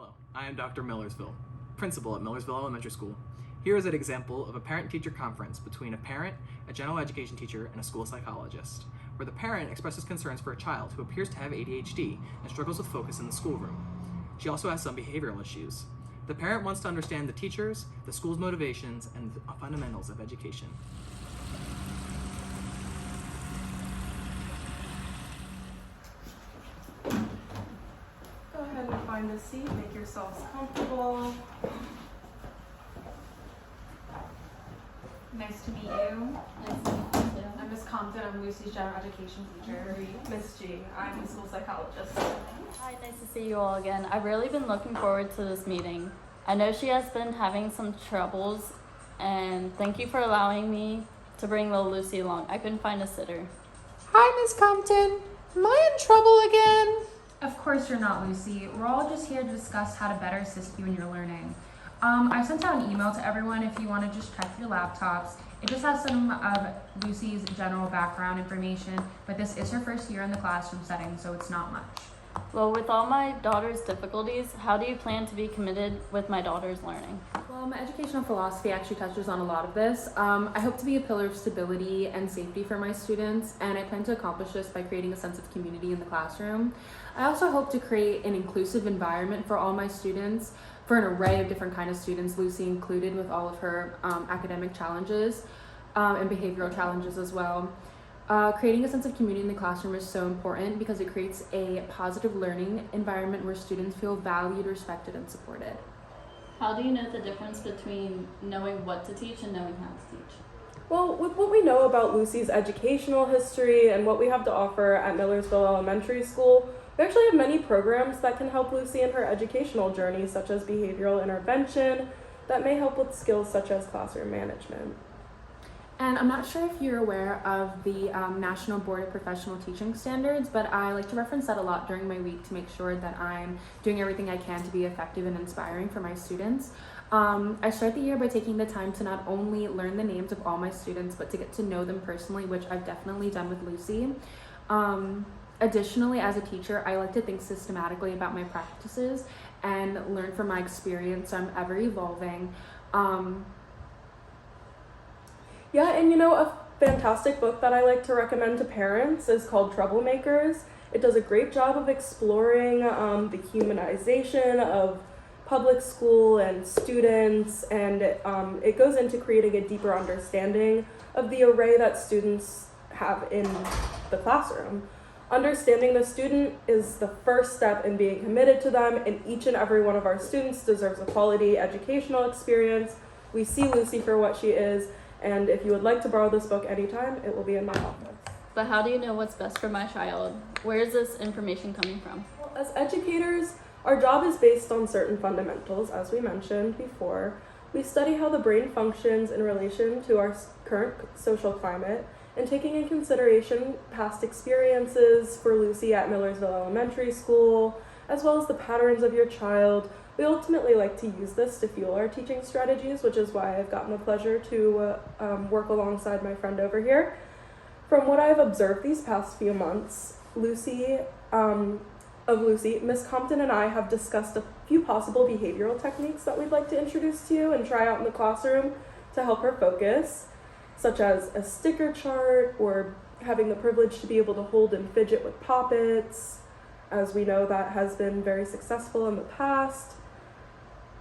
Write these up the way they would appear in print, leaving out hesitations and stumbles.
Hello, I am Dr. Millersville, principal at Millersville Elementary School. Here is an example of a parent-teacher conference between a parent, a general education teacher, and a school psychologist, where the parent expresses concerns for a child who appears to have ADHD and struggles with focus in the schoolroom. She also has some behavioral issues. The parent wants to understand the teachers, the school's motivations, and the fundamentals of education. Go ahead and find a seat, make yourselves comfortable. Nice to meet you. Nice to meet you too. I'm Miss Compton. I'm Lucy's general education teacher. Miss G, I'm the school psychologist. Hi, nice to see you all again. I've really been looking forward to this meeting. I know she has been having some troubles, and thank you for allowing me to bring little Lucy along. I couldn't find a sitter. Hi, Miss Compton. Am I in trouble again? Of course you're not, Lucy. We're all just here to discuss how to better assist you in your learning. I sent out an email to everyone if you want to just check your laptops. It just has some of Lucy's general background information, but this is her first year in the classroom setting, so it's not much. Well, with all my daughter's difficulties, how do you plan to be committed with my daughter's learning? Well, my educational philosophy actually touches on a lot of this. I hope to be a pillar of stability and safety for my students, and I plan to accomplish this by creating a sense of community in the classroom. I also hope to create an inclusive environment for all my students, for an array of different kinds of students, Lucy included, with all of her academic challenges and behavioral challenges as well. Creating a sense of community in the classroom is so important because it creates a positive learning environment where students feel valued, respected, and supported. How do you know the difference between knowing what to teach and knowing how to teach? Well, with what we know about Lucy's educational history and what we have to offer at Millersville Elementary School, we actually have many programs that can help Lucy in her educational journey, such as behavioral intervention, that may help with skills such as classroom management. And I'm not sure if you're aware of the National Board of Professional Teaching Standards, but I like to reference that a lot during my week to make sure that I'm doing everything I can to be effective and inspiring for my students. I start the year by taking the time to not only learn the names of all my students, but to get to know them personally, which I've definitely done with Lucy. Additionally, as a teacher, I like to think systematically about my practices and learn from my experience, so I'm ever evolving. Yeah, and a fantastic book that I like to recommend to parents is called Troublemakers. It does a great job of exploring the humanization of public school and students, and it goes into creating a deeper understanding of the array that students have in the classroom. Understanding the student is the first step in being committed to them, and each and every one of our students deserves a quality educational experience. We see Lucy for what she is, and if you would like to borrow this book anytime, it will be in my office. But how do you know what's best for my child? Where is this information coming from? As educators, our job is based on certain fundamentals, as we mentioned before. We study how the brain functions in relation to our current social climate, and taking in consideration past experiences for Lucy at Millersville Elementary School, as well as the patterns of your child, we ultimately like to use this to fuel our teaching strategies, which is why I've gotten the pleasure to work alongside my friend over here. From what I've observed these past few months, Lucy, Miss Compton and I have discussed a few possible behavioral techniques that we'd like to introduce to you and try out in the classroom to help her focus, such as a sticker chart or having the privilege to be able to hold and fidget with poppets, as we know that has been very successful in the past.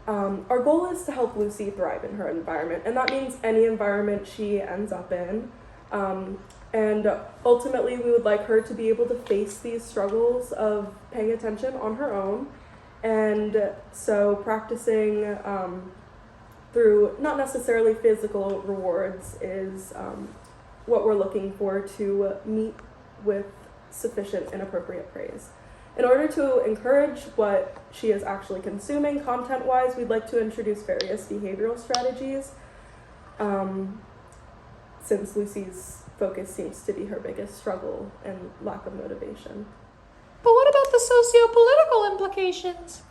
Our goal is to help Lucy thrive in her environment, and that means any environment she ends up in. And ultimately, we would like her to be able to face these struggles of paying attention on her own. And so practicing through not necessarily physical rewards is what we're looking for to meet with sufficient and appropriate praise. In order to encourage what she is actually consuming content-wise, we'd like to introduce various behavioral strategies, since Lucy's focus seems to be her biggest struggle and lack of motivation. But what about the socio-political implications?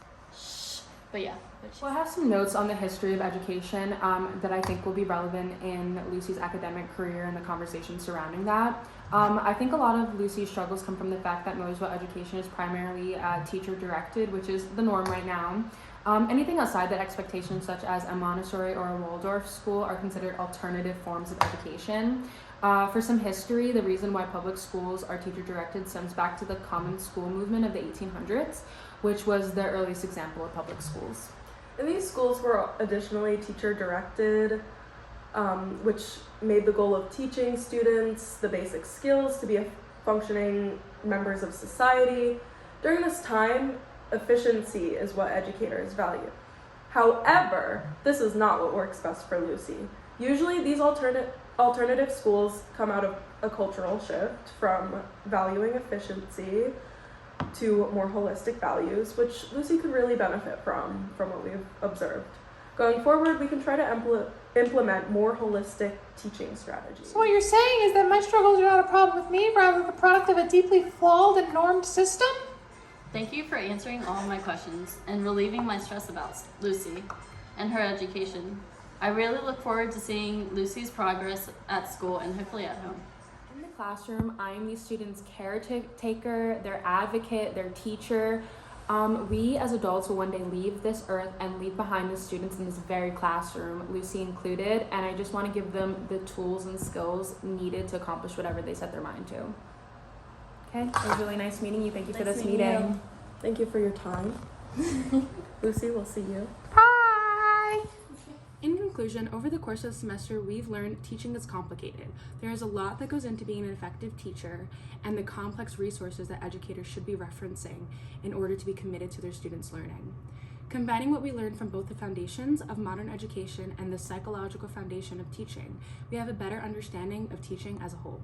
But yeah. Well, I have some notes on the history of education that I think will be relevant in Lucy's academic career and the conversation surrounding that. I think a lot of Lucy's struggles come from the fact that Millersville education is primarily teacher-directed, which is the norm right now. Anything outside that expectation, such as a Montessori or a Waldorf school, are considered alternative forms of education. For some history, the reason why public schools are teacher-directed stems back to the common school movement of the 1800s, which was the earliest example of public schools. And these schools were additionally teacher-directed, which made the goal of teaching students the basic skills to be functioning members of society. During this time, efficiency is what educators value. However, this is not what works best for Lucy. Usually these alternative schools come out of a cultural shift from valuing efficiency to more holistic values, which Lucy could really benefit from what we've observed. Going forward, we can try to implement more holistic teaching strategies. So what you're saying is that my struggles are not a problem with me, rather the product of a deeply flawed and normed system? Thank you for answering all my questions and relieving my stress about Lucy and her education. I really look forward to seeing Lucy's progress at school and hopefully at home. In the classroom, I am these students' caretaker, their advocate, their teacher. We as adults will one day leave this earth and leave behind the students in this very classroom, Lucy included, and I just want to give them the tools and skills needed to accomplish whatever they set their mind to. Okay, it was really nice meeting you. Thank you for Nice this meeting meeting. you. Thank you for your time. Lucy, we'll see you. Bye! In conclusion, over the course of the semester, we've learned teaching is complicated. There is a lot that goes into being an effective teacher and the complex resources that educators should be referencing in order to be committed to their students' learning. Combining what we learned from both the foundations of modern education and the psychological foundation of teaching, we have a better understanding of teaching as a whole.